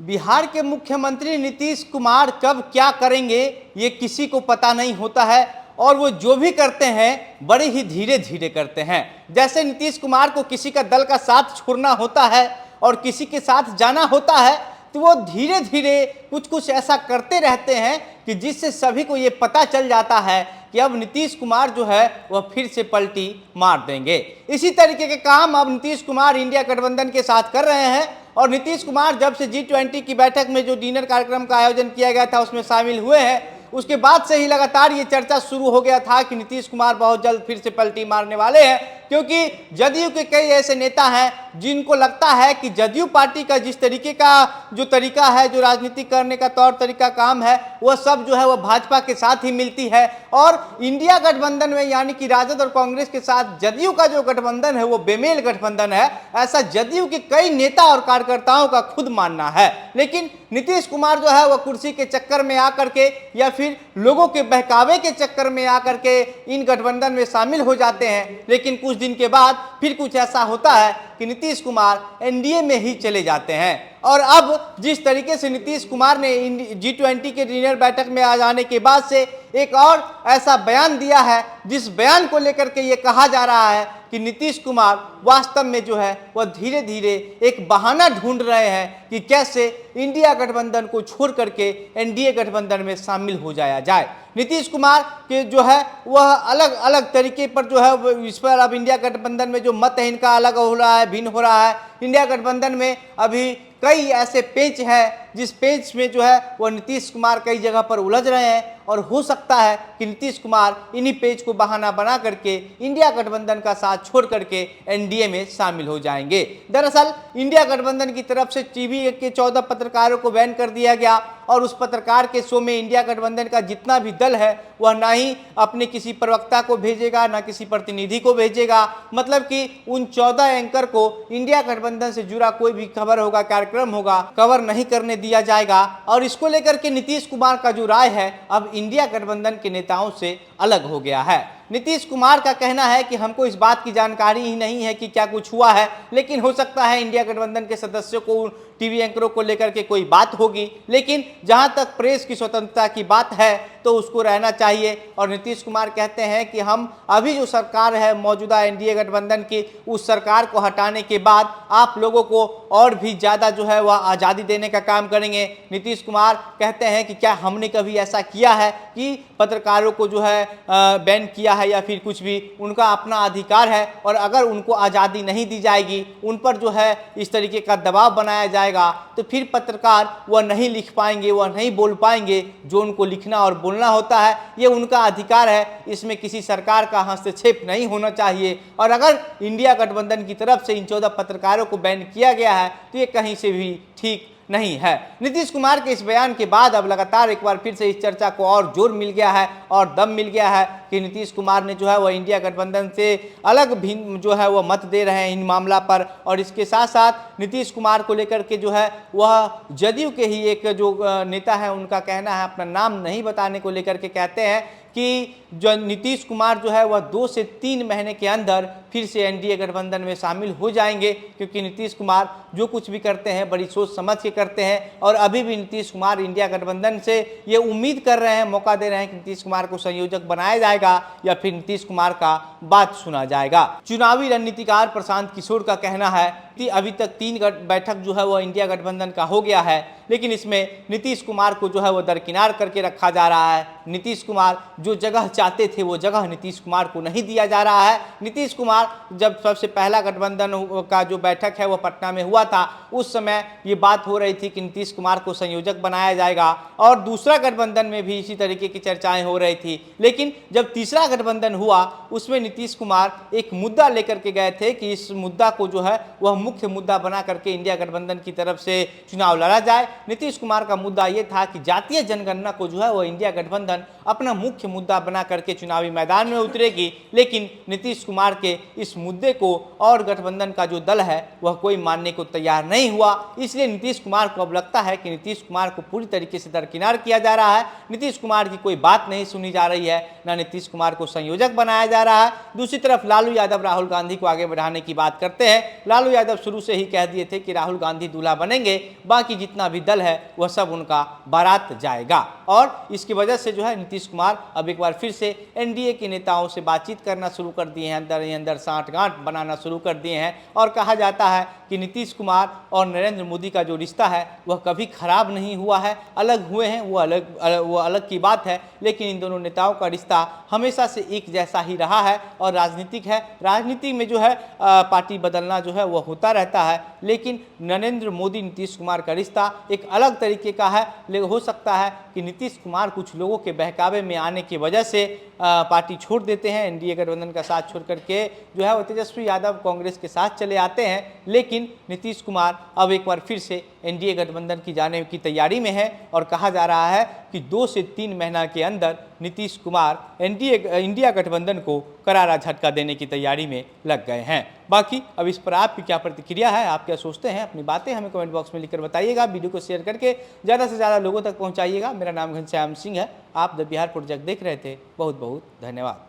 बिहार के मुख्यमंत्री नीतीश कुमार कब क्या करेंगे ये किसी को पता नहीं होता है और वो जो भी करते हैं बड़े ही धीरे धीरे करते हैं। जैसे नीतीश कुमार को किसी का दल का साथ छोड़ना होता है और किसी के साथ जाना होता है तो वो धीरे धीरे कुछ कुछ ऐसा करते रहते हैं कि जिससे सभी को ये पता चल जाता है कि अब नीतीश कुमार जो है वह फिर से पलटी मार देंगे। इसी तरीके के काम अब नीतीश कुमार इंडिया गठबंधन के साथ कर रहे हैं और नीतीश कुमार जब से G20 की बैठक में जो डिनर कार्यक्रम का आयोजन किया गया था उसमें शामिल हुए हैं, उसके बाद से ही लगातार ये चर्चा शुरू हो गया था कि नीतीश कुमार बहुत जल्द फिर से पलटी मारने वाले हैं, क्योंकि जदयू के कई ऐसे नेता हैं जिनको लगता है कि जदयू पार्टी का जिस तरीके का जो तरीका है, जो राजनीति करने का तौर तरीका काम है, वह सब जो है वह भाजपा के साथ ही मिलती है और इंडिया गठबंधन में यानी कि राजद और कांग्रेस के साथ जदयू का जो गठबंधन है वो बेमेल गठबंधन है, ऐसा जदयू के कई नेता और कार्यकर्ताओं का खुद मानना है। लेकिन नीतीश कुमार जो है वह कुर्सी के चक्कर में आकर के या फिर लोगों के बहकावे के चक्कर में आकर के इन गठबंधन में शामिल हो जाते हैं, लेकिन कुछ दिन के बाद फिर कुछ ऐसा होता है कि नीतीश कुमार एनडीए में ही चले जाते हैं। और अब जिस तरीके से नीतीश कुमार ने G20 के डिनर बैठक में आ जाने के बाद से एक और ऐसा बयान दिया है जिस बयान को लेकर के ये कहा जा रहा है कि नीतीश कुमार वास्तव में जो है वह धीरे धीरे एक बहाना ढूंढ रहे हैं कि कैसे इंडिया गठबंधन को छोड़ करके एनडीए गठबंधन में शामिल हो जाया जाए। नीतीश कुमार के जो है वह अलग अलग तरीके पर जो है इस पर अब इंडिया गठबंधन में जो मत है इनका अलग हो रहा है, भिन्न हो रहा है। इंडिया गठबंधन में अभी कई ऐसे पेच है जिस पेच में जो है वह नीतीश कुमार कई जगह पर उलझ रहे हैं और हो सकता है कि नीतीश कुमार इन्हीं पेज को बहाना बना करके इंडिया गठबंधन का साथ छोड़ करके एनडीए में शामिल हो जाएंगे। दरअसल इंडिया गठबंधन की तरफ से टीवी के 14 पत्रकारों को बैन कर दिया गया और उस पत्रकार के शो में इंडिया गठबंधन का जितना भी दल है वह ना ही अपने किसी प्रवक्ता को भेजेगा ना किसी प्रतिनिधि को भेजेगा, मतलब कि उन 14 एंकर को इंडिया गठबंधन से जुड़ा कोई भी खबर होगा, कार्यक्रम होगा, कवर नहीं करने दिया जाएगा। और इसको लेकर के नीतीश कुमार का जो राय है अब इंडिया गठबंधन के नेताओं से अलग हो गया है। नीतीश कुमार का कहना है कि हमको इस बात की जानकारी ही नहीं है कि क्या कुछ हुआ है, लेकिन हो सकता है इंडिया गठबंधन के सदस्यों को टीवी एंकरों को लेकर के कोई बात होगी, लेकिन जहां तक प्रेस की स्वतंत्रता की बात है तो उसको रहना चाहिए। और नीतीश कुमार कहते हैं कि हम अभी जो सरकार है मौजूदा एनडीए गठबंधन की, उस सरकार को हटाने के बाद आप लोगों को और भी ज़्यादा जो है वह आज़ादी देने का काम करेंगे। नीतीश कुमार कहते हैं कि क्या हमने कभी ऐसा किया है कि पत्रकारों को जो है बैन किया है या फिर कुछ भी, उनका अपना अधिकार है और अगर उनको आज़ादी नहीं दी जाएगी, उन पर जो है इस तरीके का दबाव बनाया जाएगा तो फिर पत्रकार वह नहीं लिख पाएंगे, वह नहीं बोल पाएंगे जो उनको लिखना और बोलना होता है। ये उनका अधिकार है, इसमें किसी सरकार का हस्तक्षेप नहीं होना चाहिए। और अगर इंडिया गठबंधन की तरफ से इन 14 पत्रकारों को बैन किया गया है तो ये कहीं से भी ठीक नहीं है। नीतीश कुमार के इस बयान के बाद अब लगातार एक बार फिर से इस चर्चा को और जोर मिल गया है और दम मिल गया है कि नीतीश कुमार ने जो है वह इंडिया गठबंधन से अलग भिन्न जो है वह मत दे रहे हैं इन मामला पर। और इसके साथ साथ नीतीश कुमार को लेकर के जो है वह जदयू के ही एक जो नेता है उनका कहना है, अपना नाम नहीं बताने को लेकर के कहते हैं कि जो नीतीश कुमार जो है वह 2 से 3 महीने के अंदर फिर से एनडीए गठबंधन में शामिल हो जाएंगे, क्योंकि नीतीश कुमार जो कुछ भी करते हैं बड़ी सोच समझ के करते हैं। और अभी भी नीतीश कुमार इंडिया गठबंधन से ये उम्मीद कर रहे हैं, मौका दे रहे हैं कि नीतीश कुमार को संयोजक बनाया जाएगा या फिर नीतीश कुमार का बात सुना जाएगा। चुनावी रणनीतिकार प्रशांत किशोर का कहना है कि अभी तक 3 बैठक जो है वह इंडिया गठबंधन का हो गया है, लेकिन इसमें नीतीश कुमार को जो है वह दरकिनार करके रखा जा रहा है। नीतीश कुमार जो जगह चाहते थे वो जगह नीतीश कुमार को नहीं दिया जा रहा है। नीतीश कुमार जब सबसे पहला गठबंधन का जो बैठक है वह पटना में हुआ था, उस समय ये बात हो रही थी कि नीतीश कुमार को संयोजक बनाया जाएगा और दूसरा गठबंधन में भी इसी तरीके की चर्चाएं हो रही थी। लेकिन जब तीसरा गठबंधन हुआ उसमें नीतीश कुमार एक मुद्दा लेकर के गए थे कि इस मुद्दा को जो है वह मुख्य मुद्दा बना करके इंडिया गठबंधन की तरफ से चुनाव लड़ा जाए। नीतीश कुमार का मुद्दा ये था कि जातीय जनगणना को जो है वह इंडिया गठबंधन अपना मुख्य मुद्दा बना करके चुनावी मैदान में उतरेगी, लेकिन नीतीश कुमार के इस मुद्दे को और गठबंधन का जो दल है वह कोई मानने को तैयार नहीं हुआ। इसलिए नीतीश कुमार को अब लगता है कि नीतीश कुमार को पूरी तरीके से दरकिनार किया जा रहा है। नीतीश कुमार की कोई बात नहीं सुनी जा रही है, ना नीतीश कुमार को संयोजक बनाया जा रहा है। दूसरी तरफ लालू यादव राहुल गांधी को आगे बढ़ाने की बात करते हैं। लालू यादव यादव शुरू से ही कह दिए थे कि राहुल गांधी दूल्हा बनेंगे, बाकी जितना भी दल है वह सब उनका बारात जाएगा। और इसकी वजह से जो है नीतीश कुमार अब एक बार फिर से एनडीए के नेताओं से बातचीत करना शुरू कर दिए हैं, अंदर ही अंदर साठगांठ बनाना शुरू कर दिए हैं। और कहा जाता है कि नीतीश कुमार और नरेंद्र मोदी का जो रिश्ता है वह कभी खराब नहीं हुआ है, अलग हुए हैं वो अलग की बात है, लेकिन इन दोनों नेताओं का रिश्ता हमेशा से एक जैसा ही रहा है और राजनीतिक है। राजनीति में जो है पार्टी बदलना जो है वह होता रहता है, लेकिन नरेंद्र मोदी नीतीश कुमार का रिश्ता एक अलग तरीके का है। लेकिन हो सकता है कि नीतीश कुमार कुछ लोगों के बहकावे में आने की वजह से पार्टी छोड़ देते हैं, एनडीए गठबंधन का साथ छोड़ करके जो है वो तेजस्वी यादव कांग्रेस के साथ चले आते हैं। लेकिन नीतीश कुमार अब एक बार फिर से एनडीए गठबंधन की जाने की तैयारी में है और कहा जा रहा है कि 2 से 3 महीना के अंदर नीतीश कुमार इंडिया गठबंधन को करारा झटका देने की तैयारी में लग गए हैं। बाकी अब इस पर आपकी क्या प्रतिक्रिया है, आप क्या सोचते हैं, अपनी बातें हमें कमेंट बॉक्स में लिखकर बताइएगा। वीडियो को शेयर करके ज़्यादा से ज़्यादा लोगों तक पहुंचाइएगा। मेरा नाम घनश्याम सिंह है, आप द बिहार प्रोजेक्ट देख रहे थे। बहुत बहुत धन्यवाद।